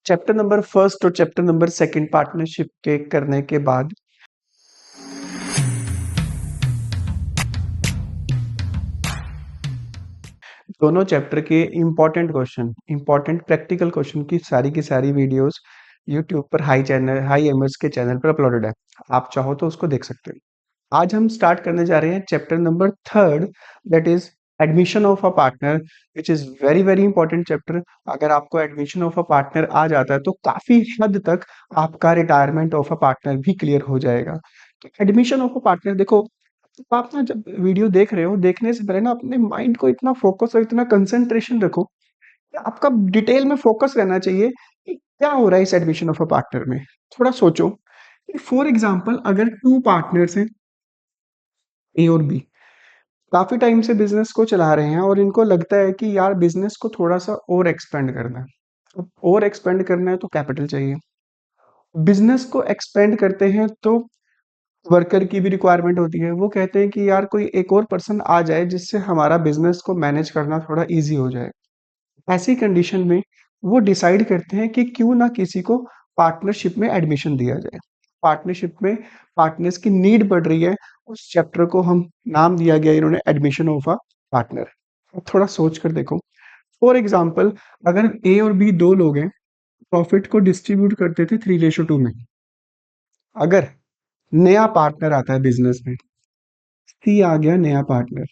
Chapter number first और chapter number second partnership के करने के बाद दोनों चैप्टर के इंपॉर्टेंट प्रैक्टिकल क्वेश्चन की सारी वीडियोस यूट्यूब पर हाई एमर्स के चैनल पर अपलोडेड है। आप चाहो तो उसको देख सकते हो। आज हम स्टार्ट करने जा रहे हैं chapter number third, that is admission of a partner, which is very very important chapter. अगर आपको एडमिशन ऑफ अ पार्टनर आ जाता है तो काफी हद तक आपका रिटायरमेंट ऑफ अ पार्टनर भी क्लियर हो जाएगा। तो एडमिशन ऑफ अ पार्टनर देखो, तो आप ना जब वीडियो देख रहे हो, देखने से पहले ना अपने माइंड को इतना फोकस और इतना कंसंट्रेशन रखो कि आपका डिटेल में फोकस रहना चाहिए कि क्या हो रहा है इस एडमिशन ऑफ अ पार्टनर में। थोड़ा सोचो कि फॉर एग्जांपल अगर टू पार्टनर्स हैं, ए और बी, काफी टाइम से बिजनेस को चला रहे हैं और इनको लगता है कि यार बिजनेस को थोड़ा सा और एक्सपेंड करना है। अब और एक्सपेंड करना है तो कैपिटल चाहिए। बिजनेस को एक्सपेंड करते हैं तो वर्कर की भी रिक्वायरमेंट होती है। वो कहते हैं कि यार कोई एक और पर्सन आ जाए जिससे हमारा बिजनेस को मैनेज करना थोड़ा इजी हो जाए। ऐसी कंडीशन में वो डिसाइड करते हैं कि क्यों ना किसी को पार्टनरशिप में एडमिशन दिया जाए। पार्टनरशिप में पार्टनर्स की नीड बढ़ रही है। उस चैप्टर को हम नाम दिया गया इन्होंने एडमिशन ऑफ अ पार्टनर। अब थोड़ा सोच कर देखो, फॉर एग्जाम्पल अगर ए और बी दो लोग हैं, प्रॉफिट को डिस्ट्रीब्यूट करते थे 3:2 में। अगर नया पार्टनर आता है बिजनेस में, सी आ गया नया पार्टनर,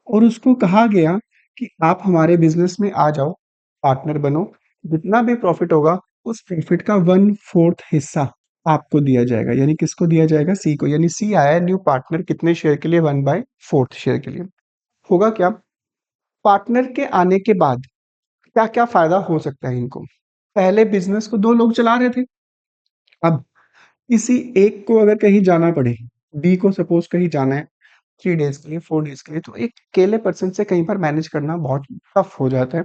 और उसको कहा गया कि आप हमारे बिजनेस में आ जाओ, पार्टनर बनो, जितना भी प्रॉफिट होगा उस प्रॉफिट का 1/4 हिस्सा आपको दिया जाएगा। यानी किसको दिया जाएगा? सी को। यानी सी आया न्यू पार्टनर कितने शेयर के लिए? 1/4 शेयर के लिए। होगा क्या? पार्टनर के आने के बाद क्या क्या फायदा हो सकता है इनको? पहले बिजनेस को दो लोग चला रहे थे, अब किसी एक को अगर कहीं जाना पड़े, बी को सपोज कहीं जाना है 3 डेज के लिए, 4 डेज के लिए, तो एक अकेले पर्सन से कहीं पर मैनेज करना बहुत टफ हो जाता है।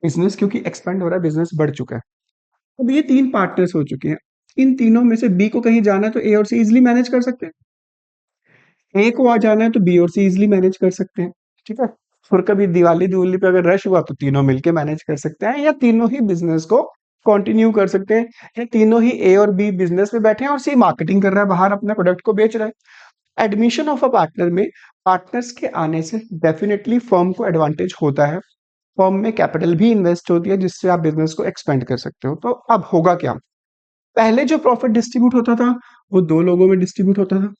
बिजनेस क्योंकि एक्सपेंड हो रहा है, बिजनेस बढ़ चुका है। अब ये तीन पार्टनर्स हो चुके हैं। इन तीनों में से बी को कहीं जाना है तो ए और सी इजिली मैनेज कर सकते हैं। ए को आ जाना है तो बी और सी इजिली मैनेज कर सकते हैं। ठीक है। और कभी दिवाली दिवाली पे अगर रश हुआ तो तीनों मिलके मैनेज कर सकते हैं, या तीनों ही बिजनेस को कंटिन्यू कर सकते हैं, या तीनों ही ए और बी बिजनेस में बैठे हैं और सी मार्केटिंग कर रहा है, बाहर अपने प्रोडक्ट को बेच रहा है। एडमिशन ऑफ अ पार्टनर में पार्टनर्स के आने से डेफिनेटली फर्म को एडवांटेज होता है। फर्म में कैपिटल भी इन्वेस्ट होती है जिससे आप बिजनेस को एक्सपेंड कर सकते हो। तो अब होगा क्या? पहले जो प्रॉफिट डिस्ट्रीब्यूट होता था वो दो लोगों में डिस्ट्रीब्यूट होता था।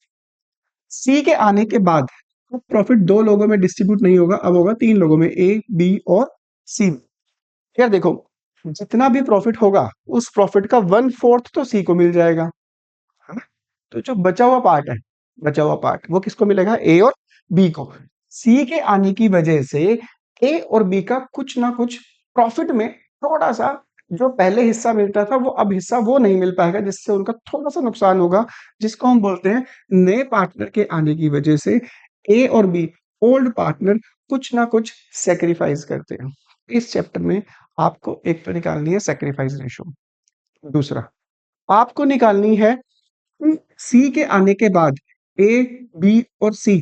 सी के आने के बाद अब प्रॉफिट दो लोगों में डिस्ट्रीब्यूट नहीं होगा, अब होगा तीन लोगों में, ए बी और सी। यार देखो, जितना भी प्रॉफिट होगा उस प्रॉफिट का 1/4 तो सी को मिल जाएगा, है ना? तो जो बचा हुआ पार्ट है, बचा हुआ पार्ट वो किसको मिलेगा? ए और बी को। सी के आने की वजह से ए और बी का कुछ ना कुछ प्रॉफिट में थोड़ा सा, जो पहले हिस्सा मिलता था वो अब हिस्सा वो नहीं मिल पाएगा, जिससे उनका थोड़ा सा नुकसान होगा, जिसको हम बोलते हैं नए पार्टनर के आने की वजह से ए और बी, ओल्ड पार्टनर, कुछ ना कुछ सेक्रीफाइस करते हैं। इस चैप्टर में आपको एक तो निकालनी है सेक्रीफाइस रेशो, दूसरा आपको निकालनी है सी के आने के बाद ए बी और सी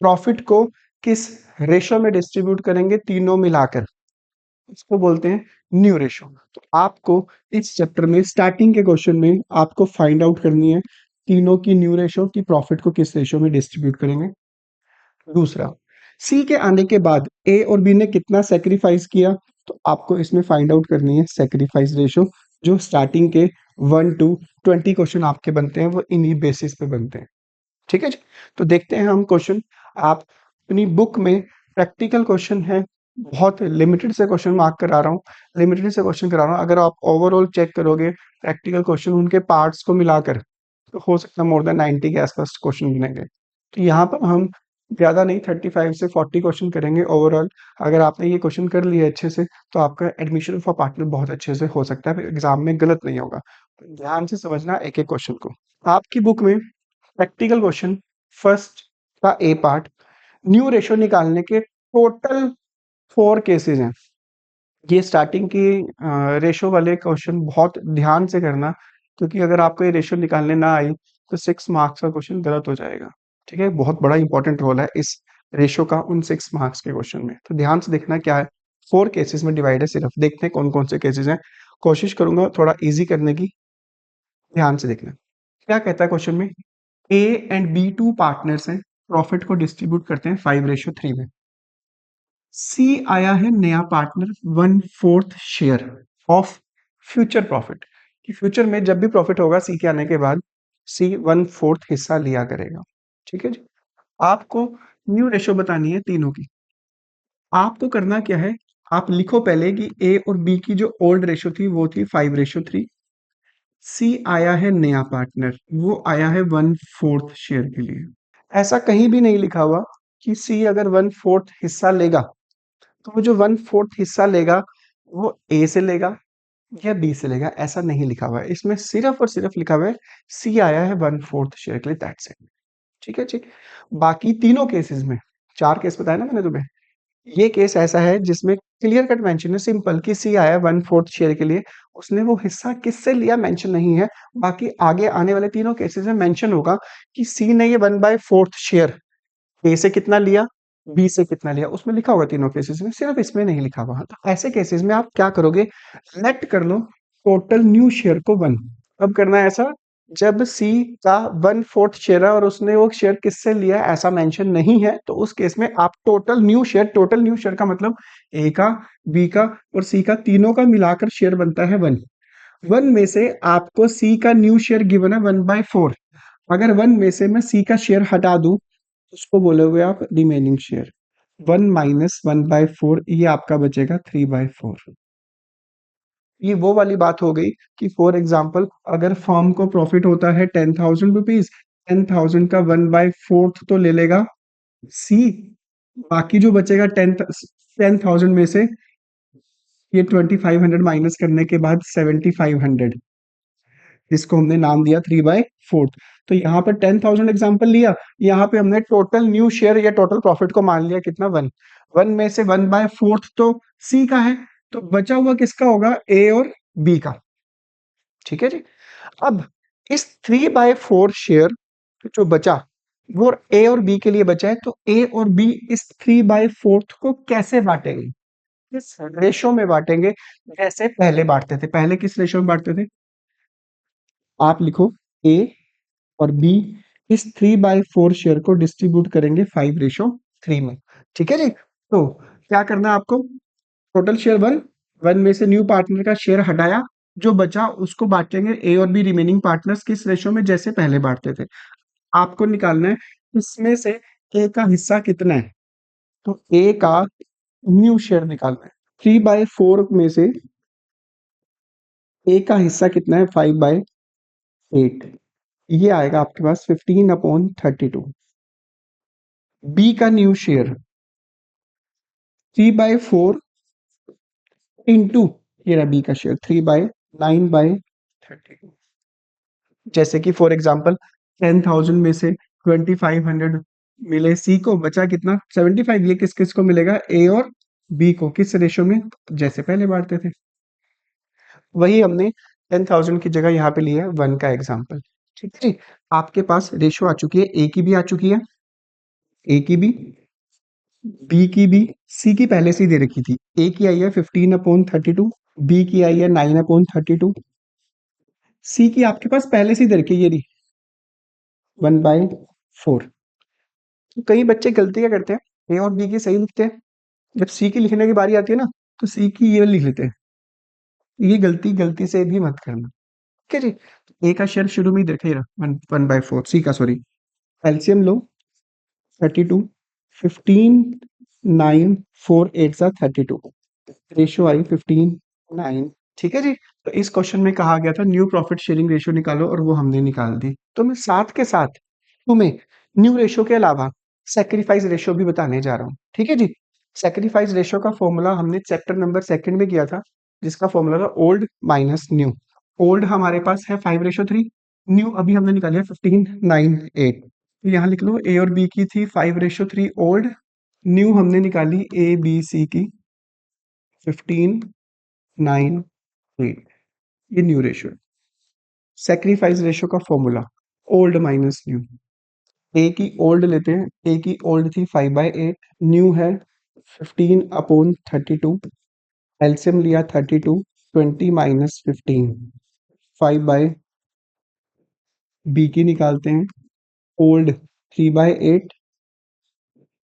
प्रॉफिट को किस रेशो में डिस्ट्रीब्यूट करेंगे, तीनों मिलाकर, इसको बोलते हैं न्यू रेशो। तो आपको इस चैप्टर में स्टार्टिंग के क्वेश्चन में आपको फाइंड आउट करनी है तीनों की न्यू रेशो की, प्रॉफिट को किस रेशो में डिस्ट्रीब्यूट करेंगे। दूसरा, सी के आने के बाद ए और बी ने कितना सेक्रीफाइस किया, तो आपको इसमें फाइंड आउट करनी है सेक्रीफाइस रेशो। जो स्टार्टिंग के 1 to 20 क्वेश्चन आपके बनते हैं वो इन्हीं बेसिस पे बनते हैं। ठीक है जी। तो देखते हैं हम क्वेश्चन। आप अपनी बुक में प्रैक्टिकल क्वेश्चन है, बहुत लिमिटेड से क्वेश्चन मार्क करा रहा हूँ, लिमिटेड से क्वेश्चन करा रहा हूँ। अगर आप ओवरऑल चेक करोगे प्रैक्टिकल क्वेश्चन उनके पार्ट्स को मिलाकर, तो हो सकता है मोर देन 90 के आसपास क्वेश्चन बनेंगे। तो यहाँ पर हम ज़्यादा नहीं, 35 से 40 क्वेश्चन करेंगे ओवरऑल। अगर आपने ये क्वेश्चन कर लिए अच्छे से तो आपका एडमिशन फॉर पार्टनर बहुत अच्छे से हो सकता है, एग्जाम में गलत नहीं होगा। तो ध्यान से समझना एक एक क्वेश्चन को। आपकी बुक में प्रैक्टिकल क्वेश्चन फर्स्ट का ए पार्ट, न्यू रेशो निकालने के टोटल 4 केसेस हैं। ये स्टार्टिंग की रेशो वाले क्वेश्चन बहुत ध्यान से करना, क्योंकि अगर आपको ये रेशो निकालने ना आई तो 6 मार्क्स का क्वेश्चन गलत हो जाएगा। ठीक है, बहुत बड़ा इंपॉर्टेंट रोल है इस रेशो का उन 6 मार्क्स के क्वेश्चन में, तो ध्यान से देखना क्या है। 4 केसेस में डिवाइड है सिर्फ। देखते हैं कौन कौन से केसेस हैं। कोशिश करूंगा थोड़ा इजी करने की, ध्यान से देखना। क्या कहता है क्वेश्चन में, A and B two partners हैं, प्रॉफिट को डिस्ट्रीब्यूट करते हैं 5:3 में। सी आया है नया partner, 1/4 share of future profit, कि फ्यूचर में जब भी प्रॉफिट होगा सी के आने के बाद सी 1/4 हिस्सा लिया करेगा। ठीक है जी। आपको न्यू रेशो बतानी है तीनों की। आपको करना क्या है, आप लिखो पहले कि ए और बी की जो ओल्ड रेशो थी वो थी 5:3। सी आया है नया पार्टनर, वो आया है 1/4 शेयर के लिए। ऐसा कहीं भी नहीं लिखा हुआ कि सी अगर 1/4 हिस्सा लेगा तो वो जो 1/4 हिस्सा लेगा वो ए से लेगा या बी से लेगा, ऐसा नहीं लिखा हुआ है। इसमें सिर्फ और सिर्फ लिखा हुआ है सी आया है 1/4 शेयर के लिए, दैट्स इट। ठीक है जी। बाकी तीनों केसेस में, 4 केस बताया ना मैंने तुम्हें, ये केस ऐसा है जिसमें क्लियर कट मेंशन है, सिंपल, कि सी आया 1/4 शेयर के लिए, उसने वो हिस्सा किससे लिया मेंशन नहीं है। बाकी आगे आने वाले तीनों केसेस में मेंशन होगा कि सी ने ये 1/4 शेयर ए से कितना लिया, बी से कितना लिया, उसमें लिखा होगा तीनों केसेस में, सिर्फ इसमें नहीं लिखा हुआ। तो ऐसे केसेस में आप क्या करोगे, लेट कर लो टोटल न्यू शेयर को 1। अब करना है ऐसा, जब सी का 1/4 शेयर है और उसने वो शेयर किससे लिया है ऐसा मेंशन नहीं है, तो उस केस में आप टोटल न्यू शेयर का मतलब ए का, बी का और सी का, तीनों का मिलाकर शेयर बनता है 1। 1 में से आपको सी का न्यू शेयर गिवन है 1/4। अगर 1 में से मैं सी का शेयर हटा दूं, उसको बोलोगे आप रिमेनिंग शेयर। 1 माइनस 1/4, ये आपका बचेगा 3/4। ये वो वाली बात हो गई कि फॉर एग्जाम्पल अगर फर्म को प्रॉफिट होता है 10,000 रुपीज, 10,000 का 1/4 तो ले लेगा सी, बाकी जो बचेगा 10,000 में से ये 2500 माइनस करने के बाद 7500, जिसको हमने नाम दिया 3/4। तो यहाँ पर 10,000 एग्जाम्पल लिया, यहाँ पे हमने टोटल न्यू शेयर या टोटल प्रॉफिट को मान लिया कितना, 1। 1 में से 1/4 तो सी का है, तो बचा हुआ किसका होगा, ए और बी का। ठीक है जी। अब इस 3/4 शेयर जो बचा वो ए और बी के लिए बचा है, तो ए और बी इस 3/4 को कैसे बांटेंगे, किस रेशो में बांटेंगे, जैसे पहले बांटते थे। पहले किस रेशो में बांटते थे, आप लिखो ए और बी इस 3/4 शेयर को डिस्ट्रीब्यूट करेंगे 5:3 में। ठीक है जी। तो क्या करना है आपको, टोटल शेयर 1, 1 में से न्यू पार्टनर का शेयर हटाया, जो बचा उसको बांटेंगे ए और बी रिमेनिंग पार्टनर्स किस रेशो में, जैसे पहले बांटते थे। आपको निकालना है इसमें से ए का हिस्सा कितना है, तो ए का न्यू शेयर निकालना है। 3/4 में से ए का हिस्सा कितना है, 5/8, ये आएगा आपके पास 15/32। बी का न्यू शेयर 3/4 इंटू, ये रहा बी का शेयर 3/9/32। जैसे कि फॉर एग्जांपल 10,000 में से 2500 मिले सी को, बचा कितना 75। ये किस किस को मिलेगा, ए और बी को, किस रेशो में, जैसे पहले बांटते थे। वही हमने 10,000 की जगह यहाँ पे लिया है 1 का एग्जाम्पल। ठीक है जी। आपके पास रेशो आ चुकी है, ए की भी आ चुकी है, ए की भी, बी की भी, सी की पहले से ही दे रखी थी। ए की आई है 15/32, बी की आई है 9/32, सी की आपके पास पहले से ही दे रखी है, ये रही 1/4। तो कई बच्चे गलती क्या करते हैं, ए और बी की सही लिखते हैं, जब सी की लिखने की बारी आती है ना, तो सी की ये लिख लेते हैं। ये गलती गलती से भी मत करना। ठीक है जी। ए का शेयर शुरू में ही देखा ही रहा 1/4, सी का सॉरी। एलसीएम लो 32, 15, 9, 4 8 सा 32, रेशियो आई 15:9। ठीक है जी। तो इस क्वेश्चन में कहा गया था न्यू प्रॉफिट शेयरिंग रेशियो निकालो, और वो हमने निकाल दी। तो मैं साथ के साथ तुम्हें न्यू रेशियो के अलावा सेक्रीफाइस रेशियो भी बताने जा रहा हूँ। ठीक है जी। सेक्रीफाइस रेशियो का फॉर्मूला हमने चैप्टर नंबर 2 में किया था, जिसका फॉर्मूला था ओल्ड माइनस न्यू। ओल्ड हमारे पास है 5:3, न्यू अभी हमने निकाली है 15:9:8। तो यहाँ लिख लो, ए और बी की थी 5:3 ओल्ड, न्यू हमने निकाली ए बी सी की 15:9:8, ये न्यू रेशियो है। सेक्रीफाइस रेशियो का फॉर्मूला ओल्ड माइनस न्यू। ए की ओल्ड लेते हैं, ए की ओल्ड थी 5/8, न्यू है 15/32, एलसीएम लिया 32, 20 - 15, 5/, बी की निकालते हैं, ओल्ड 3/8,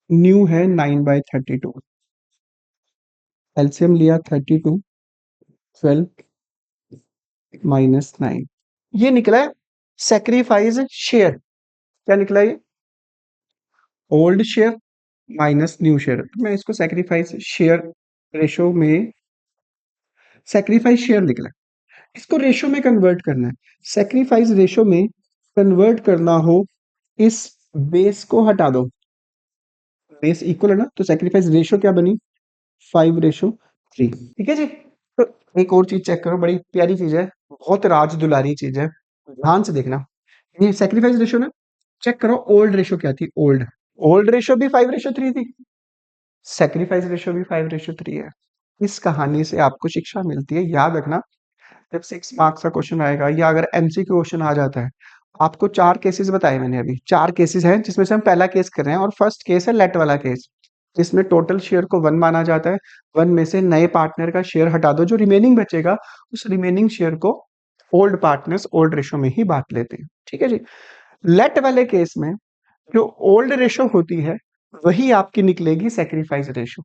न्यू है 9/32, एलसीएम लिया 32, 12 - 9, ये निकला है सेक्रीफाइस शेयर। क्या निकला ये? Old share minus new share. तो मैं इसको सेक्रीफाइस शेयर रेशो में, सेक्रीफाइस शेयर निकला, इसको रेशो में कन्वर्ट करना है। सेक्रीफाइस रेशो में कन्वर्ट करना हो, इस बेस को हटा दो, बेस इक्वल है ना, तो सेक्रीफाइस रेशो क्या बनी? 5/3। ठीक है जी। तो एक और चीज चेक करो, बड़ी प्यारी चीज है, बहुत राज दुलारी चीज है, ध्यान से देखना। ये सेक्रीफाइस रेशो ना, चेक करो ओल्ड रेशो क्या थी, ओल्ड ओल्ड रेशो भी 5/3 थी, सेक्रीफाइस रेशो भी 5/3 है। इस कहानी से आपको शिक्षा मिलती है, याद रखना, जब 6 मार्क्स का क्वेश्चन आएगा या अगर एमसीक्यू क्वेश्चन आ जाता है, आपको 4 केसेस बताए मैंने, अभी 4 केसेस हैं जिसमें से हम पहला केस कर रहे हैं, और फर्स्ट केस है लेट वाला केस, जिसमें टोटल शेयर को 1 माना जाता है। 1 में से नए पार्टनर का शेयर हटा दो, जो रिमेनिंग बचेगा उस रिमेनिंग शेयर को ओल्ड पार्टनर्स ओल्ड रेशो में ही बांट लेते हैं। ठीक है जी। लेट वाले केस में जो ओल्ड रेशो होती है वही आपकी निकलेगी सेक्रीफाइस रेशो।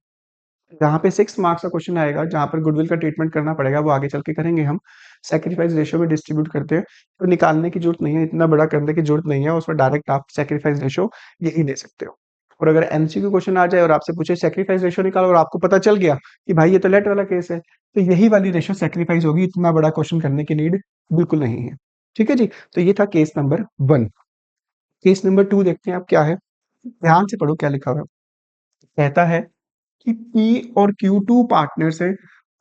जहाँ पे 6 मार्क्स का क्वेश्चन आएगा, जहाँ पर गुडविल का ट्रीटमेंट करना पड़ेगा, वो आगे चल के करेंगे हम। सेक्रीफाइस रेशो में डिस्ट्रीब्यूट करते हैं, तो निकालने की जरूरत नहीं है, इतना बड़ा करने की जरूरत नहीं है, उसमें डायरेक्ट आप सेक्रीफाइस रेशो यही दे सकते हो। और अगर एमसीक्यू क्वेश्चन आ जाए और आपसे पूछे सेक्रीफाइस रेशो निकालो, और आपको पता चल गया कि भाई ये तो लेट वाला केस है, तो यही वाली रेशो सेक्रीफाइस होगी, इतना बड़ा क्वेश्चन करने की नीड बिल्कुल नहीं है। ठीक है जी। तो ये था केस नंबर 1। केस नंबर 2 देखते हैं आप क्या है, ध्यान से पढ़ो क्या लिखा हुआ है। कहता है कि पी और क्यू टू पार्टनर्स है,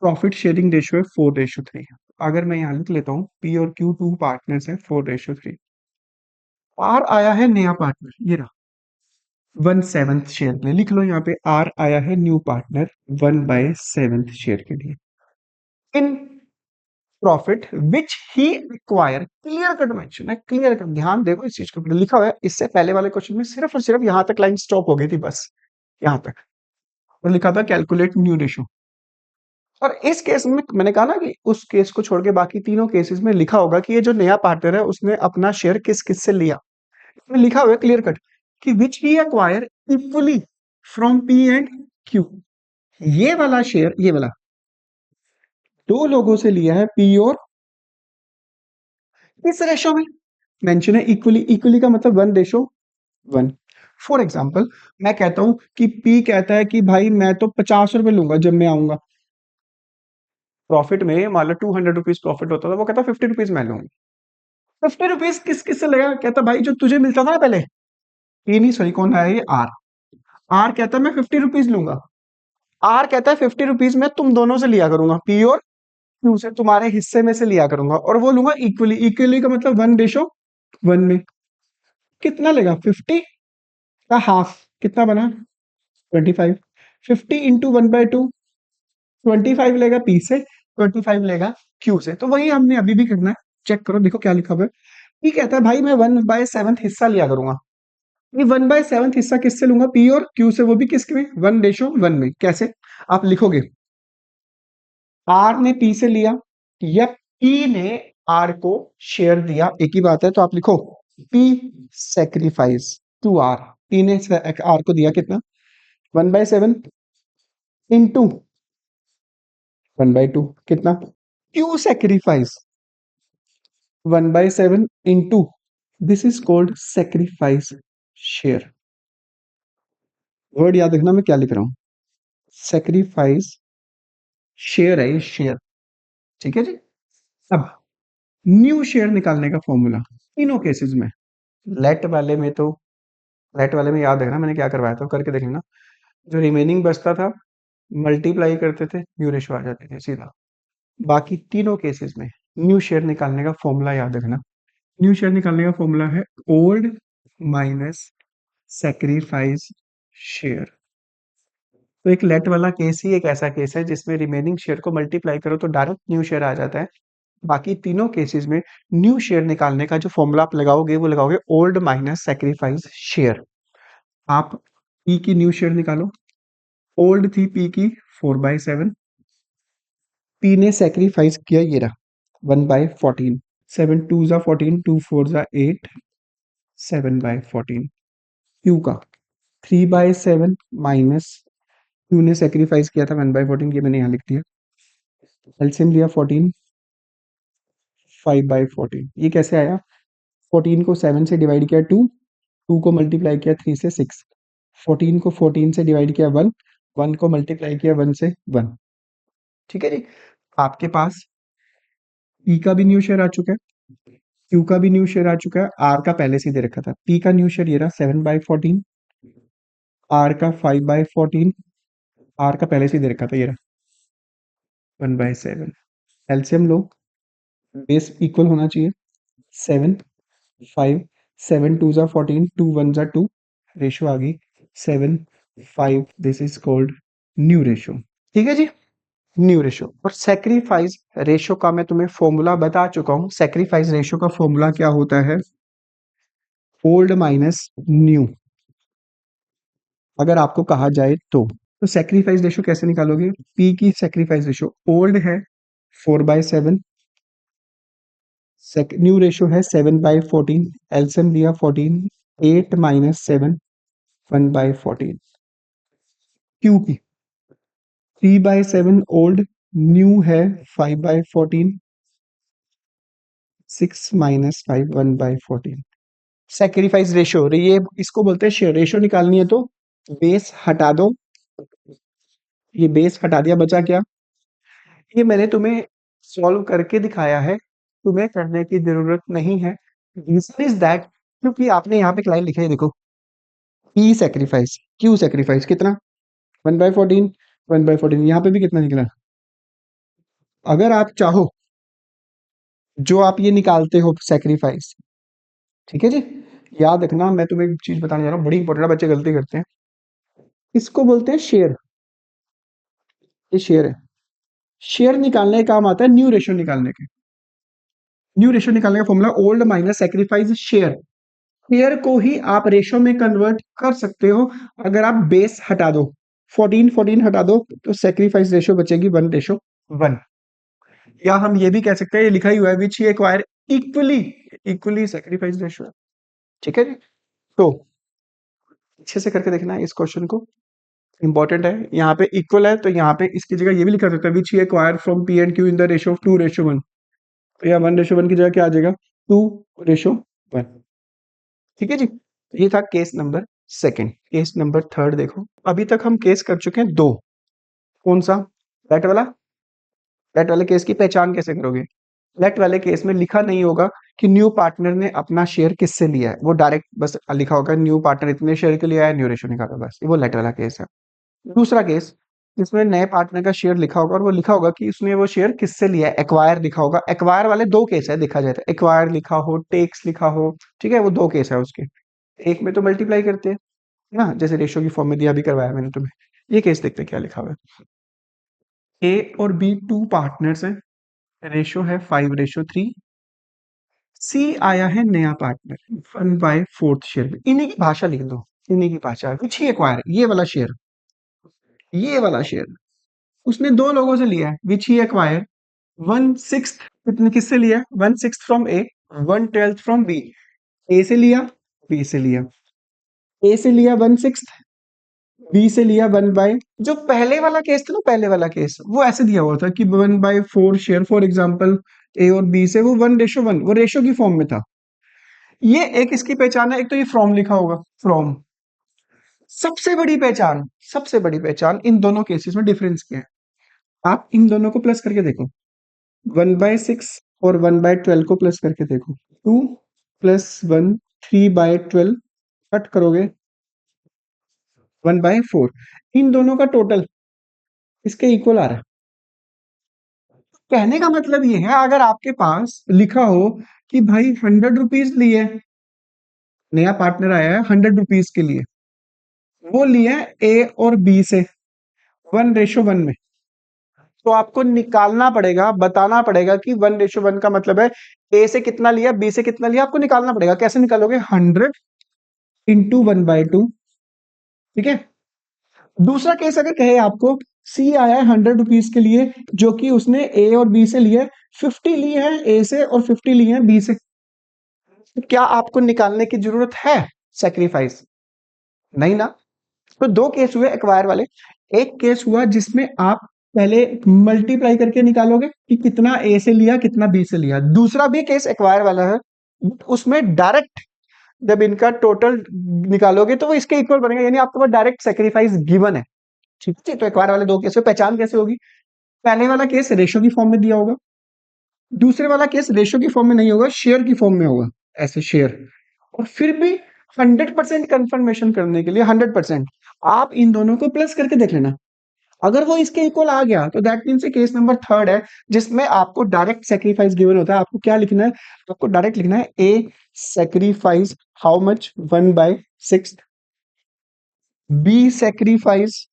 प्रॉफिट शेयरिंग रेशियो है 4/3। अगर मैं यहाँ लिख लेता हूँ पी और क्यू टू पार्टनर्स है 4/3, आर आया है नया पार्टनर, ये रहा 1/7 शेयर के लिए, लिख लो यहाँ पे आर आया है न्यू पार्टनर 1/7 शेयर के लिए, in profit which he require, clear cut mention है, क्लियर कट, ध्यान देखो इस चीज को, लिखा हुआ है। इससे पहले वाले क्वेश्चन में सिर्फ और सिर्फ यहाँ तक लाइन स्टॉप हो गई थी, बस यहाँ तक, और लिखा था कैलकुलेट न्यू रेशो। और इस केस में मैंने कहा ना कि उस केस को छोड़ के बाकी तीनों केसेस में लिखा होगा कि ये जो नया पार्टनर है उसने अपना शेयर किस किस से लिया, इसमें लिखा हुआ है क्लियर कट कि which he acquire equally from P and Q. ये वाला शेयर, ये वाला दो लोगों से लिया है, पी और किस रेशो में मेंशन है, इक्वली, इक्वली का मतलब 1/1। फॉर एग्जाम्पल मैं कहता हूं कि पी कहता है कि भाई मैं तो 50 रुपए लूंगा जब मैं आऊंगा, प्रॉफिट में मान लो 200 रुपीज प्रॉफिट होता था, वो कहता 50 रुपीज मैं लूंगा। 50 रुपीज किस किस से लेगा? कहता भाई जो तुझे मिलता था ना पहले, ये नहीं, सॉरी, कौन है ये, आर। आर कहता है मैं 50 रुपीज लूंगा, आर कहता है 50 रुपीज में तुम दोनों से लिया करूंगा, पी और क्यू से, तुम्हारे हिस्से में से लिया करूंगा, और वो लूंगा इक्वली, इक्वली का मतलब 1/1 में। कितना लेगा? 50 का हाफ, कितना बना? 25। 50 × 1/2, 25 लेगा पी से, 25 लेगा क्यू से, तो वही हमने अभी भी करना है। चेक करो, देखो क्या लिखा हुआ है। पी कहता है भाई मैं 1/7 हिस्सा लिया करूंगा, ये 1/7 हिस्सा किससे लूंगा? पी और क्यू से, वो भी किसके में? 1/1 में। कैसे आप लिखोगे? आर ने पी से लिया या पी ने आर को शेयर दिया, एक ही बात है, तो आप लिखो P sacrifice to R. P ने आर को दिया कितना? 1/7 इंटू 1/2, कितना? Q sacrifice 1/7 into, this is called sacrifice share. Word याद रखना मैं क्या लिख रहा हूं, सेक्रीफाइस शेयर है ये, शेयर। ठीक है जी। अब न्यू शेयर निकालने का फॉर्मूला तीनों केसेस में, लेट वाले में तो, लेट वाले में याद रखना मैंने क्या करवाया था, करके देख लेना, जो रिमेनिंग बचता था मल्टीप्लाई करते थे, न्यू रेशो आ जाती थी सीधा। बाकी तीनों केसेस में न्यू शेयर निकालने का फॉर्मूला याद रखना। न्यू शेयर निकालने का फॉर्मूला है ओल्ड माइनस सेक्रीफाइस शेयर। तो एक लेट वाला केस ही एक ऐसा केस है जिसमें रिमेनिंग शेयर को मल्टीप्लाई करो तो डायरेक्ट न्यू शेयर आ जाता है। बाकी तीनों केसेस में न्यू शेयर निकालने का जो फॉर्मूला आप लगाओगे वो लगाओगे ओल्ड माइनस सेक्रीफाइस शेयर। आप ई की न्यू शेयर निकालो, ओल्ड थी पी की 4/7, पी ने सेक्रीफाइस किया ये रहा 1/14, 7 2 ज़ा 14, 2 4 ज़ा 8, 7/14। क्यू का 3/7 माइनस क्यू ने सेक्रीफाइस किया था 1/14, ये मैंने यहाँ लिख दिया। एलसीएम लिया 14, 5/14। ये कैसे आया? 14 को 7 से डिवाइड किया 2, 2 को मल्टीप्लाई किया 3 से 6, 14 को 14 से डिवाइड किया 1, 1 को मल्टीप्लाई किया 1 से 1। ठीक है जी। आपके पास पी का भी न्यू शेयर आ चुका है, क्यू का भी न्यू शेयर आ चुका है, आर का पहले से ही दे रखा था। पी का न्यू शेयर ये रहा 7/14, आर का 5/14, आर का पहले से ही दे रखा था ये रहा 1/7। एलसीएम लो, बेस इक्वल होना चाहिए। 7 5, 7 2 ज़ा 14, 2 1 ज़ा 2, रेशो आ गई 7/5। This is called new ratio. ठीक है जी, न्यू रेशो। और सेक्रीफाइस रेशो का मैं तुम्हें फॉर्मूला बता चुका हूं। सेक्रीफाइस रेशो का फॉर्मूला क्या होता है? ओल्ड माइनस न्यू, अगर आपको कहा जाए तो सेक्रीफाइस रेशो कैसे निकालोगे? पी की सेक्रीफाइस रेशो ओल्ड है 4/7, न्यू रेशो है 7/14, एलसीएम लिया 14, 8 माइनस 7, 1/14। क्यू की 3/7 ओल्ड, न्यू है 5/14, 6 माइनस 5, 1/14। सेक्रीफाइस रेशो, ये इसको बोलते हैं रेशो निकालनी है तो बेस हटा दो, ये बेस हटा दिया, बचा क्या? ये मैंने तुम्हें सॉल्व करके दिखाया है, तुम्हें करने की जरूरत नहीं है। रीजन इज दैट क्योंकि आपने यहाँ पे एक लाइन लिखी है, देखो, पी सेक्रीफाइस क्यू सेक्रीफाइस कितना 1/14, 1/14, यहाँ पे भी कितना निकला? अगर आप चाहो जो आप ये निकालते हो सेक्रीफाइस, ठीक है जी, याद रखना, मैं तुम्हें एक चीज बताने जा रहा हूँ, बड़ी इंपॉर्टेंट, बच्चे गलती करते हैं। इसको बोलते हैं शेयर, ये शेयर है। शेयर निकालने का काम आता है न्यू रेशो निकालने के। न्यू रेशो निकालने का formula old minus sacrifice share. Share को ही आप रेशो में कन्वर्ट कर सकते हो अगर आप बेस हटा दो, 14 14 हटा दो तो सेक्रीफाइस रेशो बचेगी 1/1। या हम ये भी कह सकते हैं, ये लिखा ही हुआ है which he acquire equally, equally sacrifice ratio है। ठीक है जी। तो अच्छे से करके देखना है इस क्वेश्चन को, इंपॉर्टेंट है। यहाँ पे इक्वल है तो यहाँ पे इसकी जगह ये भी लिखा सकता है which he acquire from P and Q in the ratio of 2/1। तो या 1/1 की जगह क्या आ जाएगा 2/1। ठीक है जी। ये था case number second. Case number third देखो, अभी तक हम केस कर चुके हैं दो। कौन सा? लेट वाला। लेट वाले केस की पहचान कैसे करोगे? लेट वाले केस में लिखा नहीं होगा कि न्यू पार्टनर ने अपना शेयर किससे लिया है, वो डायरेक्ट बस लिखा होगा न्यू पार्टनर इतने शेयर के लिया है, न्यू रेशो निकाला, बस वो लेट वाला केस है। दूसरा केस जिसमें नए पार्टनर का शेयर लिखा होगा और वो लिखा होगा कि उसने वो शेयर किससे लिया है, एक्वायर लिखा होगा। एक्वायर वाले दो केस है देखा जाए तो, एक्वायर लिखा हो, टेक्स लिखा हो, ठीक है, वो दो केस है उसके। एक में तो मल्टीप्लाई करते हैं ना, जैसे रेशो की फॉर्म में दिया भी करवाया मैंने तुम्हें। ये केस देखते हैं क्या लिखा हुआ है। ए और बी टू पार्टनर्स हैं, रेशो है 5/3। सी आया है नया पार्टनर 1/4 शेयर में। इन्हीं की भाषा लिख दो, इन्हीं की भाषा, विच ही एक्वायर, ये वाला शेयर, ये वाला शेयर उसने दो लोगों से लिया है, विच ही एक्वायर 1/6। कितने किससे लिया? 1/6 फ्रॉम ए, 1/12 फ्रॉम बी। ए से लिया, बी से लिया, ए से लिया 1/6, बी से लिया 1 बाय, जो पहले वाला केस था ना, पहले वाला केस वो ऐसे दिया हुआ था कि 1/4 शेयर, फॉर एग्जाम्पल ए और बी से वो 1/1, वो रेशो की फॉर्म में था। ये एक इसकी पहचान है, एक तो ये फ्रॉम लिखा होगा, फ्रॉम। सबसे बड़ी पहचान, सबसे बड़ी पहचान इन दोनों केसेस में डिफरेंस क्या है, आप इन दोनों को प्लस करके देखो। 1/6 और 1/12 को प्लस करके देखो, 2 + 1, 3/12, कट करोगे 1/4। इन दोनों का टोटल इसके इक्वल आ रहा है। कहने का मतलब ये है, अगर आपके पास लिखा हो कि भाई 100 रुपीज लिए, नया पार्टनर आया है 100 रुपीज के लिए, वो लिया ए और बी से 1/1 में, तो आपको निकालना पड़ेगा, बताना पड़ेगा कि 1/1 का मतलब है ए से कितना लिया, बी से कितना लिया, आपको निकालना पड़ेगा। कैसे निकालोगे? 100 × 1/2। ठीक है, दूसरा केस अगर कहे आपको सी आया है 100 रुपीज के लिए, जो कि उसने ए और बी से लिए, 50 ली है ए से और 50 ली है बी से, तो क्या आपको निकालने की जरूरत है सेक्रीफाइस? नहीं ना। तो दो केस हुए एक्वायर वाले। एक केस हुआ जिसमें आप पहले मल्टीप्लाई करके निकालोगे कि कितना ए से लिया कितना बी से लिया। दूसरा भी केस एक्वायर वाला है, उसमें डायरेक्ट जब इनका टोटल निकालोगे तो वो इसके इक्वल बनेगा, यानी आपके पास डायरेक्ट सेक्रीफाइस गिवन है। ठीक है, तो एक्वायर वाले दो केस में पहचान कैसे होगी? पहले वाला केस रेशो की फॉर्म में दिया होगा, दूसरे वाला केस रेशो की फॉर्म में नहीं होगा, शेयर की फॉर्म में होगा, ऐसे शेयर। और फिर भी 100% कंफर्मेशन करने के लिए 100% आप इन दोनों को प्लस करके देख लेना। अगर वो इसके इक्वल आ गया तो that means case number third है, जिसमें आपको डायरेक्ट सेक्रीफाइस गिवन होता है। आपको क्या लिखना है? आपको डायरेक्ट लिखना है A sacrifice how much 1/6, B sacrifice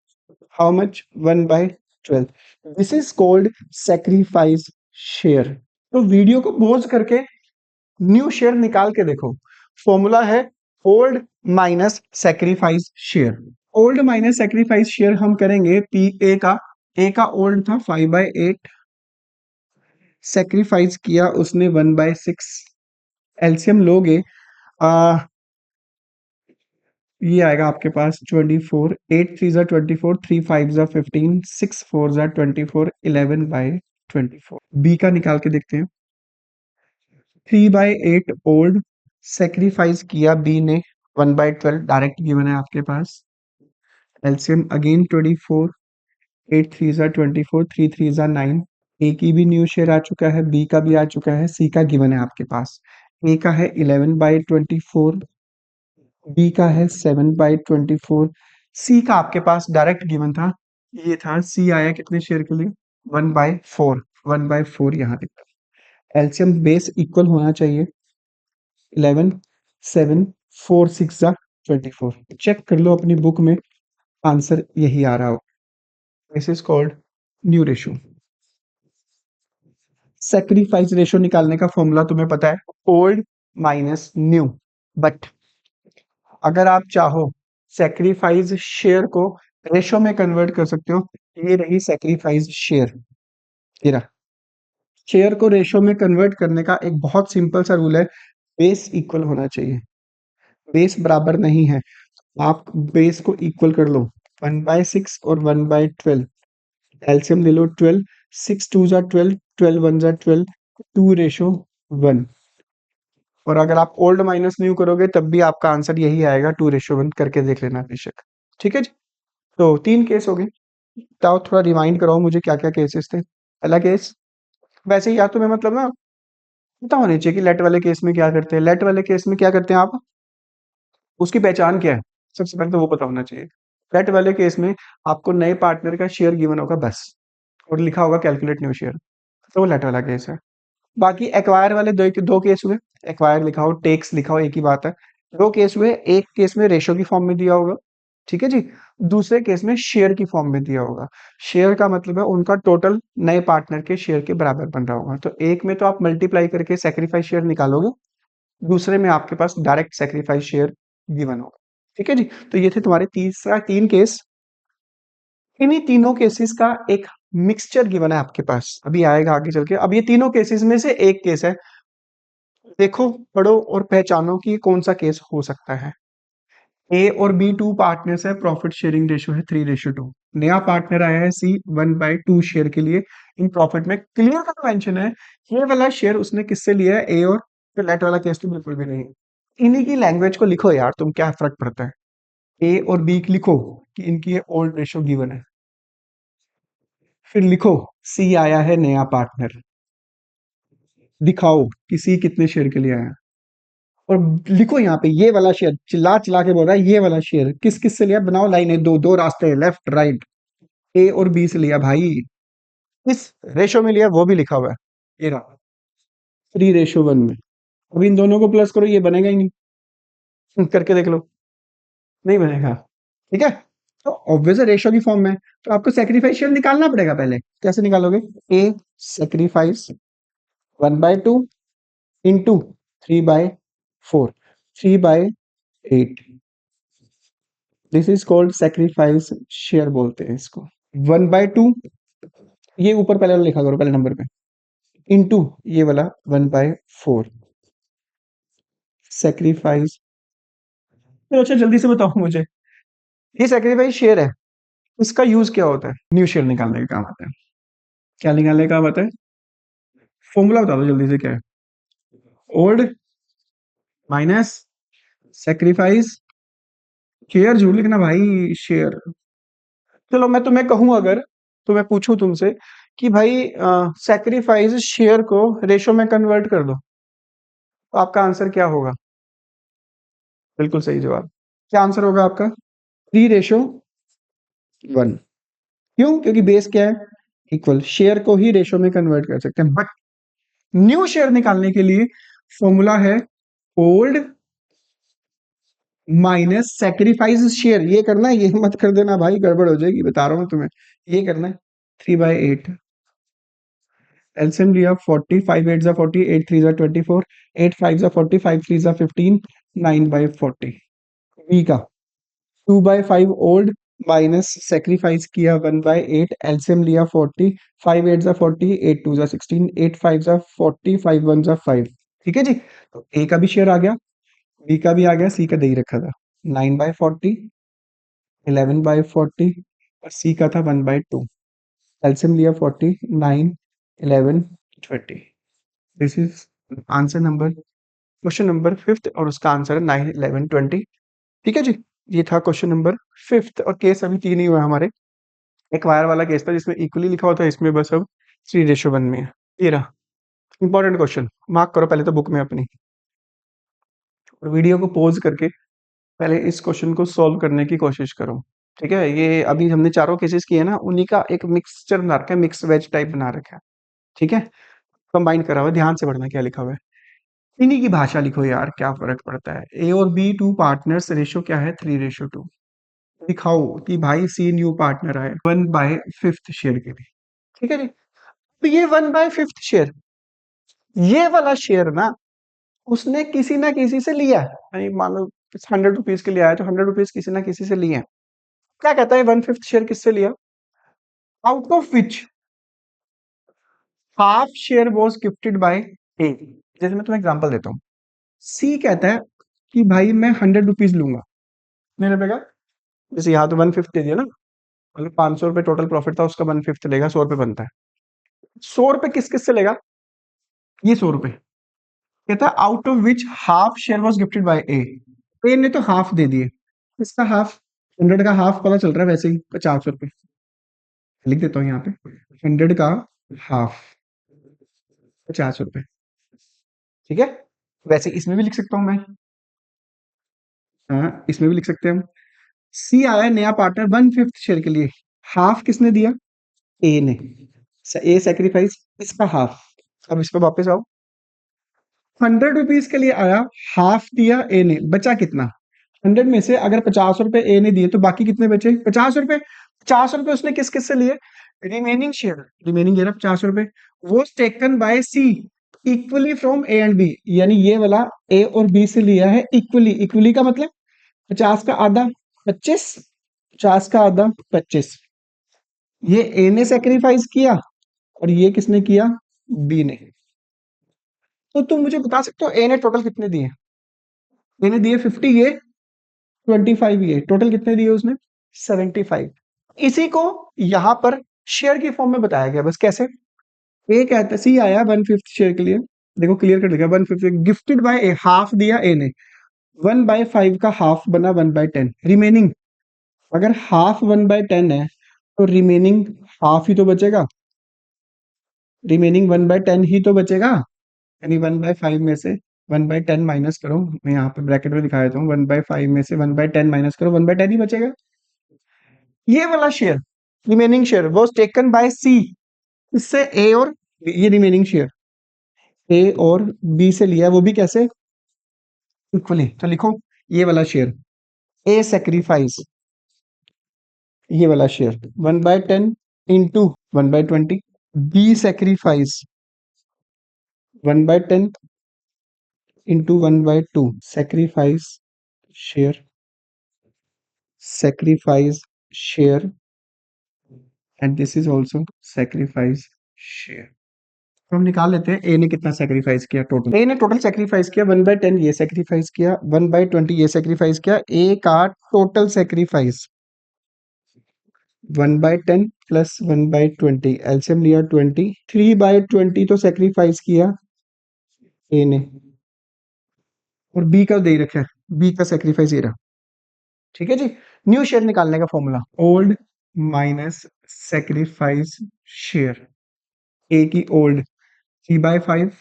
how much 1/12। This is called sacrifice share. तो वीडियो को पॉज करके न्यू शेयर निकाल के देखो। फॉर्मूला है old minus sacrifice share. Old minus sacrifice share हम करेंगे पी ए का ओल्ड था 5/8, सेक्रीफाइस किया उसने 1/6। एलसीएम लोगे, आ, ये आएगा आपके पास 24, 8 3 ज़ा 24, 3 5 ज़ा 15, 6 4 ज़ा 24, 11/24। बी का निकाल के देखते हैं। 3/8 ओल्ड, सेक्रीफाइस किया बी ने 1/12, डायरेक्ट गिवन है आपके पास। एलसीएम अगेन 24, 8 3 ज़ा 24, 3 3 ज़ा 9। ए की भी न्यू शेयर आ चुका है, बी का भी आ चुका है, सी का गिवन है आपके पास। ए का है 11/24, बी का है 7/24, सी का आपके पास डायरेक्ट गिवन था, ये था। सी आया कितने शेयर के लिए? 1/4, 1/4 यहाँ लिखा। एलसीएम बेस इक्वल होना चाहिए 11, 7, 4 6 ज़ा 24। चेक कर लो अपनी बुक में, आंसर यही आ रहा हो। This is called new ratio. Sacrifice ratio निकालने का फॉर्मूला तुम्हें पता है, ओल्ड माइनस न्यू। बट अगर आप चाहो सेक्रीफाइस शेयर को रेशो में कन्वर्ट कर सकते हो। ये रही सेक्रीफाइस शेयर। ये रहा। शेयर को रेशो में कन्वर्ट करने का एक बहुत सिंपल सा रूल है, बेस इक्वल होना चाहिए। बेस बराबर नहीं है, आप बेस को इक्वल कर लो। 1/6 और 1/12, एलसीएम ले लो 12, 6 2 ज़ा 12, 12 1 ज़ा 12, 2:1। और अगर आप ओल्ड माइनस न्यू करोगे तब भी आपका आंसर यही आएगा, 2:1 करके देख लेना बेशक। ठीक है जी। तो 3 केस हो गए। बताओ, थोड़ा रिमाइंड कराओ मुझे क्या क्या केसेस थे। पहला केस, वैसे ही यार तुम्हें मतलब ना पता होना चाहिए कि लेट वाले केस में क्या करते हैं। लेट वाले केस में क्या करते हैं आप, उसकी पहचान क्या है, सबसे पहले तो वो पता होना चाहिए। लेट वाले केस में आपको नए पार्टनर का शेयर गिवन होगा बस, और लिखा होगा कैलकुलेट न्यू शेयर, तो वो लेट वाला केस है। बाकी एक्वायर वाले दो दो केस हुए, एक्वायर लिखा हो टेक्स लिखा हो एक ही बात है। दो केस हुए, एक केस में रेशो की फॉर्म में दिया होगा, ठीक है जी। दूसरे केस में शेयर की फॉर्म में दिया होगा। शेयर का मतलब है उनका टोटल नए पार्टनर के शेयर के बराबर बन रहा होगा। तो एक में तो आप मल्टीप्लाई करके सेक्रीफाइस शेयर निकालोगे, दूसरे में आपके पास डायरेक्ट सेक्रीफाइस शेयर गिवन होगा। ठीक है जी। तो ये थे तुम्हारे तीसरा 3 केस। इन्हीं तीनों केसेस का एक मिक्सचर गिवन है आपके पास, अभी आएगा आगे चल के। अब ये तीनों केसेस में से एक केस है, देखो पढ़ो और पहचानो कि ये कौन सा केस हो सकता है। ए और बी टू पार्टनर्स है, प्रॉफिट शेयरिंग रेशो है 3:2। नया पार्टनर आया है सी 1/2 शेयर के लिए इन प्रॉफिट में। क्लियर का मेंशन है, ये वाला शेयर उसने किससे लिया है? ए और, तो लेट वाला केस तो बिल्कुल भी नहीं। इन्हीं की लैंग्वेज को लिखो यार, तुम क्या फर्क पड़ता है। ए और बी लिखो कि इनकी ये ओल्ड रेशो गिवन है, फिर लिखो सी आया है नया पार्टनर, दिखाओ कि सी कितने शेयर के लिए आया, और लिखो यहाँ पे ये वाला शेयर, चिल्ला चिल्ला के बोल रहा है ये वाला शेयर किस किस से लिया, बनाओ लाइन है, दो दो रास्ते हैं, लेफ्ट राइट। ए और बी से लिया भाई, इस रेशो में लिया वो भी लिखा हुआ है, ये रहा 3:1 में। अब इन दोनों को प्लस करो, ये बनेगा ही नहीं, करके देख लो, नहीं बनेगा। ठीक है, तो ऑब्वियस रेशो की फॉर्म में, तो आपको सेक्रीफाइस शेयर निकालना पड़ेगा पहले। कैसे निकालोगे? A sacrifice 1/2 into 3/4, 3/8, this is called sacrifice share बोलते हैं इसको। 1/2, ये ऊपर पहले वाला लिखा करो पहले नंबर पे, इनटू ये वाला 1/4 सेक्रीफाइस। तो अच्छा जल्दी से बताओ मुझे, ये सेक्रीफाइस शेयर है, इसका यूज क्या होता है? न्यू शेयर निकालने का काम आता है। क्या निकालने का काम आता है? फॉर्मूला बता दो जल्दी से, क्या है? ओल्ड माइनस सेक्रीफाइस शेयर, झूठ लिखना भाई, शेयर। चलो मैं तुम्हें कहूं, अगर तो मैं पूछूं तुमसे कि भाई सेक्रीफाइस शेयर को रेशो में कन्वर्ट कर दो, तो आपका आंसर क्या होगा? बिल्कुल सही जवाब। क्या आंसर होगा आपका? 3:1। क्यों? क्योंकि बेस क्या है? इक्वल। शेयर को ही रेशो में कन्वर्ट कर सकते हैं, बट न्यू शेयर निकालने के लिए फॉर्मूला है ओल्ड माइनस सेक्रीफाइस शेयर। ये करना है, ये मत कर देना भाई, गड़बड़ हो जाएगी, बता रहा हूं तुम्हें। ये करना है 3/8। एलसीएम लिया 40, 5 8 जा 40, 8 3 जा 24, 8 5 जा 40, 5 3 जा 15, 9/40। बी का 2/5 ओल्ड माइनस सेक्रीफाइस किया 1/8, एलसीएम लिया 40, 5 8 जा 40, 8 2 जा 16, 8 5 जा 40, 5 1 जा 5। ठीक है जी। तो ए का भी शेयर आ गया, बी का भी आ गया, सी का दे ही रखा था। 9/40, 11/40, और सी का था 1/2। एलसीएम लिया 40, 9, 11, 20। This is answer number, question number fifth, और उसका आंसर है 9, 11, 20। ठीक है जी। ये था क्वेश्चन नंबर फिफ्थ, और केस अभी 3 ही हुआ हमारे। एक वायर वाला केस था जिसमें इक्वली लिखा होता है, इसमें बस अब 3:1 में है। ये रहा इंपॉर्टेंट क्वेश्चन, मार्क करो पहले तो बुक में अपनी, और वीडियो को पॉज करके पहले इस क्वेश्चन को सॉल्व करने की कोशिश करो। ठीक है, ये अभी हमने चारों केसेस किए ना, उन्हीं का एक मिक्सचर बना रखा है, मिक्स वेज टाइप बना रखा है। ठीक है, कंबाइन करा हुआ है, ध्यान से पढ़ना क्या लिखा हुआ है। इन्हीं की भाषा लिखो यार, क्या फर्क पड़ता है। ए और बी टू पार्टनर्स, रेशो क्या है? 3:2। दिखाओ कि भाई सी न्यू पार्टनर आए 1/5 शेयर के लिए। ठीक है जी। तो ये 1/5 शेयर, ये वाला शेयर ना, उसने किसी ना किसी से लिया है। यानी मान लो 100 रुपीज के लिए आया, तो 100 रुपीज किसी ना किसी से लिए हैं। क्या कहता है 1/5 शेयर किससे लिया? Out of which half share was gifted by A. जैसे मैं तुम्हें एग्जांपल देता हूँ, सी कहता है कि भाई मैं 100 रुपीज लूंगा मेरे पे का। जैसे यहाँ तो 1/5 दे दिया ना, मतलब 500 रुपए टोटल प्रॉफिट था, उसका 1/5 लेगा, 100 रुपए बनता है। 100 रुपए किस किस से लेगा? ये 100 रुपए कहता है out of which half share was gifted by A. A ने तो हाफ दे दिए, इसका हाफ, 100 का हाफ पता चल रहा है वैसे ही, 50 रुपए लिख देता हूँ यहाँ पे। 100 का हाफ 50 रुपए। ठीक है, वैसे इसमें भी लिख सकता हूँ मैं, हाँ इसमें भी लिख सकते हैं हम। सी आया नया पार्टनर 1/5 शेयर के लिए, हाफ किसने दिया? ए ने। ए सेक्रीफाइस, इसका हाफ। अब इस पे वापस आओ, 100 रुपीज के लिए आया, हाफ दिया ए ने, बचा कितना? 100 में से अगर 50 रुपए ए ने दिए, तो बाकी कितने बचे? 50 रुपए। 50 रुपए उसने किस किस से लिए? रिमेनिंग शेयर, रिमेनिंग ये रहा 50 रुपए, वो taken by C equally from A and B. यानी ये वाला ए और बी से लिया है इक्वली। इक्वली का मतलब 50 का आधा 25, 50 का आधा 25। ये ए ने सेक्रीफाइस किया, और ये किसने किया? बी ने। तो तुम मुझे बता सकते हो ए ने टोटल कितने दिए? ए ने दिए 50, ये 25, ये टोटल कितने दिए उसने? 75। इसी को यहां पर शेयर की फॉर्म में बताया गया, बस कैसे। ए कहता, सी आया 1/5 शेयर के लिए, देखो क्लियर कर लिखा 1/5 गिफ्टेड बाय ए, हाफ दिया ए ने, 1/5 का हाफ बना 1/10, रिमेनिंग। अगर हाफ 1/10 है, तो रिमेनिंग हाफ ही तो बचेगा, रिमेनिंग 1/10 ही तो बचेगा। यानी 1/5 में से 1/10 माइनस करो, मैं यहाँ पे ब्रैकेट में दिखा देता हूँ, 1/5 में से 1/10 माइनस करो, 1/10 ही बचेगा। ये वाला share, remaining share was taken by C, इससे ए और ये रिमेनिंग शेयर ए और बी से लिया, वो भी कैसे? इक्वली। तो लिखो ये वाला शेयर ए सेक्रीफाइस, ये वाला share 1/10 into 1/20, B sacrifice 1/10 into 1/2 sacrifice share sacrifice share, and this is also sacrifice share. तो हम निकाल लेते हैं ए ने कितना सेक्रीफाइस किया टोटल। ए ने टोटल सेक्रीफाइस किया 1/10, ये सेक्रीफाइस किया 1/20, ये सेक्रीफाइस किया। ए का टोटल सेक्रीफाइस 1/10 प्लस 1/20, एलसीएम लिया 20, 3/20 तो सेक्रीफाइस किया ए ने, और बी का दे रखा है, बी का सेक्रीफाइस ये रहा। ठीक है जी। न्यू शेयर निकालने का formula old minus sacrifice share. A की ओल्ड 3/5,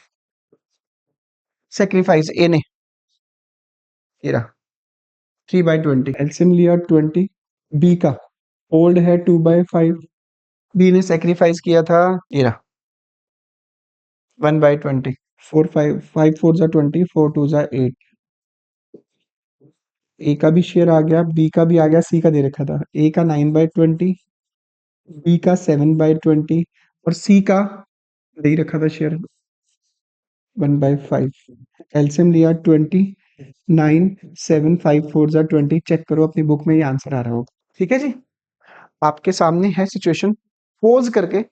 सेक्रीफाइस ए ने ये रहा 3/20, एलसीएम लिया 20। बी का ओल्ड है 2/5, बी ने सेक्रीफाइस किया था ये रहा 1/20, 5 4 जा 20, 4 2 जा 8। ए का भी शेयर आ गया, बी का भी आ गया, सी का दे रखा था। ए का 9/20, बी का 7/20, और सी का दे रखा था शेयर 1/5। एलसीएम लिया 20, 9 7 5 4 जा 20। चेक करो अपनी बुक में, ये आंसर आ रहा होगा। ठीक है जी। आपके सामने है सिचुएशन। पोज करके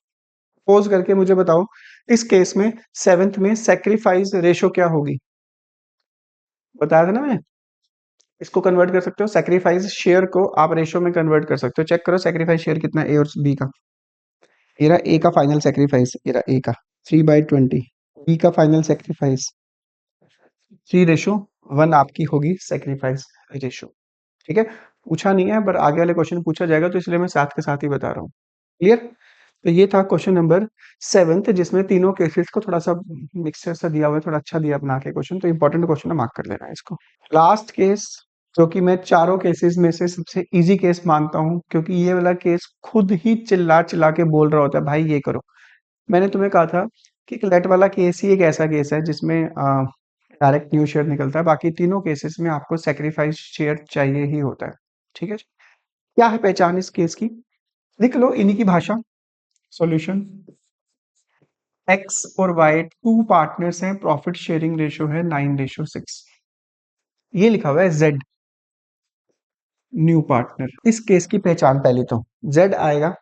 पोज करके मुझे बताओ, इस केस में सेवेंथ में सेक्रीफाइस रेशो क्या होगी? बताया था ना मैंने। इसको कन्वर्ट कर सकते हो, सेक्रीफाइस शेयर को आप रेशो में कन्वर्ट कर सकते हो। चेक करो सेक्रीफाइस शेयर कितना ए और बी का। ये रहा ए का फाइनल सेक्रीफाइस, ये रहा ए का 3/20, बी का फाइनल सेक्रीफाइस 3:1 आपकी होगी सेक्रीफाइस रेशो। ठीक है, पूछा नहीं है पर आगे वाले क्वेश्चन पूछा जाएगा, तो इसलिए मैं साथ के साथ ही बता रहा हूँ। क्लियर? तो ये था क्वेश्चन नंबर 7, जिसमें तीनों केसेस को थोड़ा सा मिक्सचर सा दिया हुआ है, थोड़ा अच्छा दिया बना के क्वेश्चन। तो इंपॉर्टेंट क्वेश्चन है, मार्क कर लेना है इसको। लास्ट केस, जो कि मैं चारों केसेस में से सबसे इजी केस मानता हूँ, क्योंकि ये वाला केस खुद ही चिल्ला चिल्ला के बोल रहा होता है भाई ये करो। मैंने तुम्हें कहा था कि लेट वाला केस ही एक ऐसा केस है जिसमें डायरेक्ट न्यू शेयर निकलता है, बाकी तीनों केसेस में आपको सेक्रीफाइस शेयर चाहिए ही होता है। ठीक है जी? क्या है पहचान इस केस की? लिख लो इन्हीं की भाषा। सॉल्यूशन, एक्स और वाई टू पार्टनर्स हैं, प्रॉफिट शेयरिंग रेशो है 9:6। ये लिखा हुआ है जेड न्यू पार्टनर। इस केस की पहचान पहले तो जेड आएगा,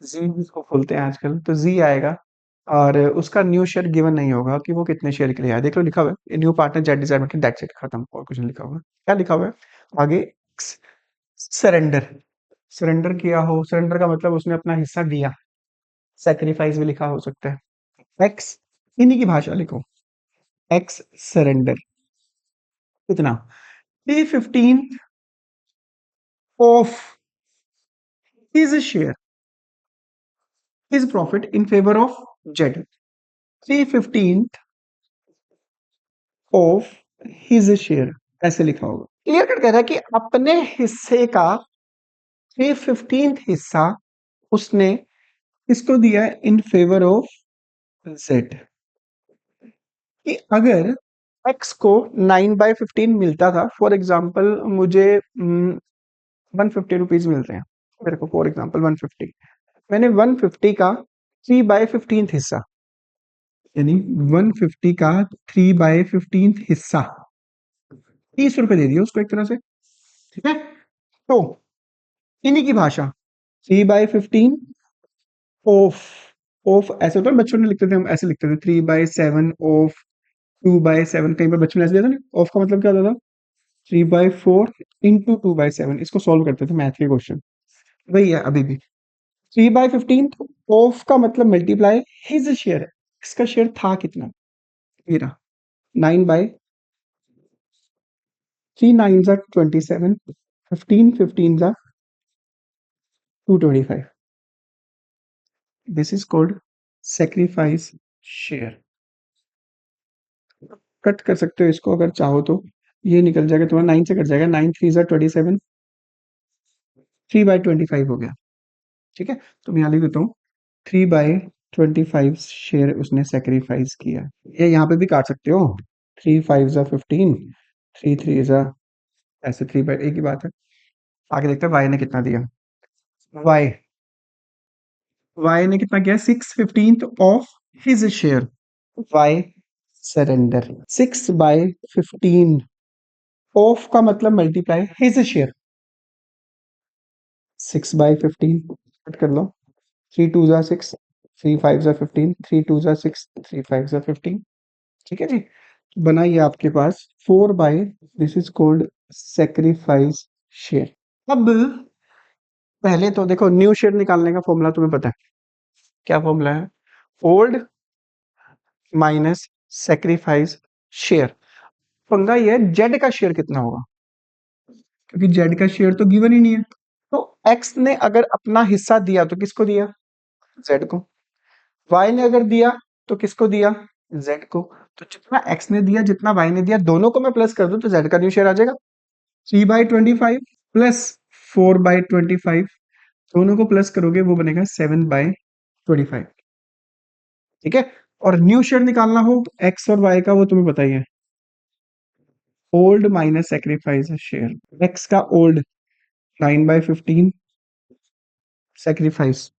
जी जिसको खोलते हैं आजकल, तो जी आएगा, और उसका न्यू शेयर गिवन नहीं होगा कि वो कितने शेयर के लिए आया। देख लो लिखा हुआ है new partner Z decide, that's it, खत्म, और कुछ नहीं लिखा हुआ है। क्या लिखा हुआ है आगे? सरेंडर, सरेंडर किया हो, सरेंडर का मतलब उसने अपना हिस्सा दिया, सेक्रीफाइस भी लिखा हो सकता है। एक्स, इन्हीं की भाषा लिखो, एक्स सरेंडर कितना? 3/15 of his share, his profit in favour of Z. 3/15 of his share, ऐसे लिखा होगा। क्लियर कट कह रहा है कि अपने हिस्से का 3/15 हिस्सा उसने इसको दिया है इन फेवर ऑफ जेड। कि अगर एक्स को 9/15 मिलता था, फॉर एग्जाम्पल मुझे 150 रुपीज मिलते हैं मेरे को, फॉर एग्जाम्पल 150, मैंने 150 का 3/15 हिस्सा, यानी 150 का 3/15 हिस्सा 30 रुपए दे दिया उसको एक तरह से। ठीक है, तो इन्हीं की भाषा 3/15 ऑफ, ऑफ ऐसे होता है बच्चों ने लिखते थे, हम ऐसे लिखते थे 3/7 ऑफ 2/7, कहीं पर बच्चों ने ऐसे दिया था ना। ऑफ का मतलब क्या होता था? 3/4 इंटू 2/7, इसको सॉल्व करते थे मैथ के क्वेश्चन। वही है अभी भी 3/15 ऑफ का मतलब मल्टीप्लाई हिज शेयर, इसका शेयर था कितना, ये रहा 9/, 3 9 जा 27, 15 15 जा 225। This is called sacrifice share. Cut कर सकते हो इसको अगर चाहो तो, ये निकल जाएगा तुम्हारा 9 से कट जाएगा, 9 3 जा 27, 3/25 हो गया। ठीक है, तो मैं यहाँ लिख देता हूँ 3/25 शेयर उसने सेक्रीफाइस किया। ये यहाँ पे भी काट सकते हो, 3 5 जा 15, 3 3 जा ऐसे 3/, एक ही बात है। आगे देखते हैं वाई ने कितना दिया। वाई, वाई ने कितना किया? 6/15 of his share, Y surrender 6/15 of का मतलब मल्टीप्लाई हिज शेयर, 6/15 कट कर लो। 3 2 ज़ा 6, 3 5 ज़ा 15, 3 2 ज़ा 6, 3 5 ज़ा 15। ठीक है जी। बना ये आपके पास 4 by, this is called sacrifice share. अब पहले तो देखो, न्यू शेयर निकालने का फॉर्मूला तुम्हें पता है, क्या फॉर्मूला है? Old minus sacrifice share. पंगा ये है, जेड का शेयर कितना होगा, क्योंकि जेड का शेयर तो गिवन ही नहीं है। तो एक्स ने अगर अपना हिस्सा दिया तो किसको दिया? जेड को। वाई ने अगर दिया तो किसको दिया? जेड को। तो जितना एक्स ने दिया जितना वाई ने दिया, दोनों को मैं प्लस कर दूं तो जेड का न्यू शेयर आ जाएगा। 3/25 प्लस 4/25, दोनों को प्लस करोगे वो बनेगा 7/25। ठीक है। और न्यू शेयर निकालना हो एक्स और वाई का, वो तुम्हें पता ही है, old minus sacrifice share. X का ओल्ड 9/15, सेक्रीफाइस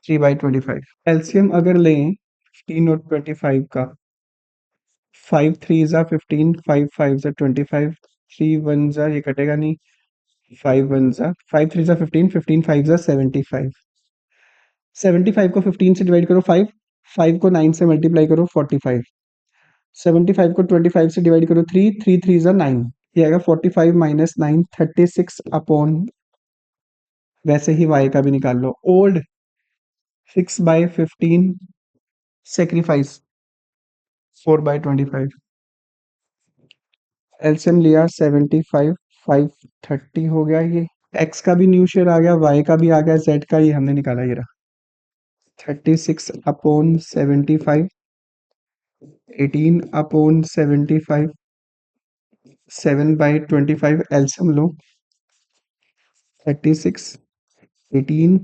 3/25। एलसीएम अगर लें 15 और 25 का, 5 3 ज़ा 15, 5 5 ज़ा 25, 3 1 ज़ा, ये कटेगा नहीं, 5 1 ज़ा, 5 3 ज़ा 15, 15 5 ज़ा 75। 75 को 15 से डिवाइड करो 5, 5 को 9 से मल्टीप्लाई करो 45, 75 को 25 से डिवाइड करो 3, 3 3 ज़ा 9, ये आएगा 45 माइनस 9, 36 अपॉन, वैसे ही y का भी निकाल लो, ओल्ड 6/15, सेक्रीफाइस 4/25। एलसीएम लिया 75, 530 हो गया ये। एक्स का भी न्यू शेयर आ गया, वाई का भी आ गया, जेड का ये हमने निकाला, ये रहा 36/75, 18/75, 7/25। एलसीएम लो, 36, 18,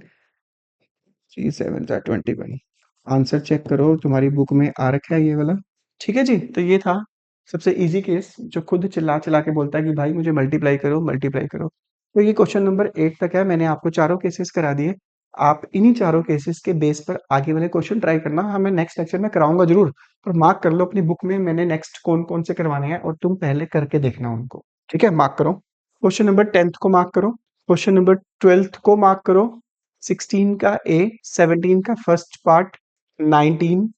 3 7 ज़ा 21। आंसर चेक करो, तुम्हारी बुक में आ रखा है ये वाला। ठीक है जी। तो ये था सबसे इजी केस, जो खुद चिल्ला चिल्ला के बोलता है कि भाई मुझे मल्टीप्लाई करो, मल्टीप्लाई करो। तो ये क्वेश्चन नंबर 8 तक है, मैंने आपको चारों केसेस करा दिए। आप इन्हीं चारों केसेस के बेस पर आगे वाले क्वेश्चन ट्राई करना। हाँ, मैं नेक्स्ट लेक्चर में कराऊंगा जरूर, पर मार्क कर लो अपनी बुक में, मैंने नेक्स्ट कौन कौन से करवाने हैं और तुम पहले करके देखना उनको। ठीक है, मार्क करो। क्वेश्चन नंबर 10th को मार्क करो, क्वेश्चन नंबर 12th को मार्क करो, 16 का ए, 17 का first part, 19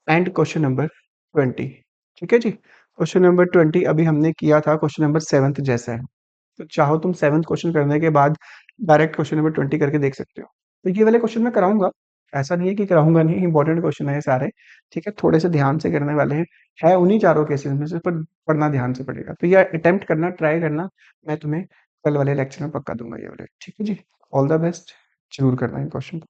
and question number 20। ठीक है जी। क्वेश्चन नंबर 20 अभी हमने किया था, क्वेश्चन नंबर 7th जैसा है। तो चाहो तुम 7th क्वेश्चन करने के बाद डायरेक्ट क्वेश्चन नंबर 20 करके देख सकते हो। तो ये वाले क्वेश्चन मैं कराऊंगा, ऐसा नहीं है कि कराऊंगा नहीं, इंपॉर्टेंट क्वेश्चन है ये सारे। ठीक है, थोड़े से ध्यान से करने वाले हैं, है उन्हीं चारों केसेस में से, पर पढ़ना ध्यान से पड़ेगा। तो ये अटेम्प्ट करना, ट्राई करना, मैं तुम्हें कल वाले लेक्चर में पक्का दूंगा ये वाले। ठीक है जी। ऑल द बेस्ट, जरूर करना है क्वेश्चन।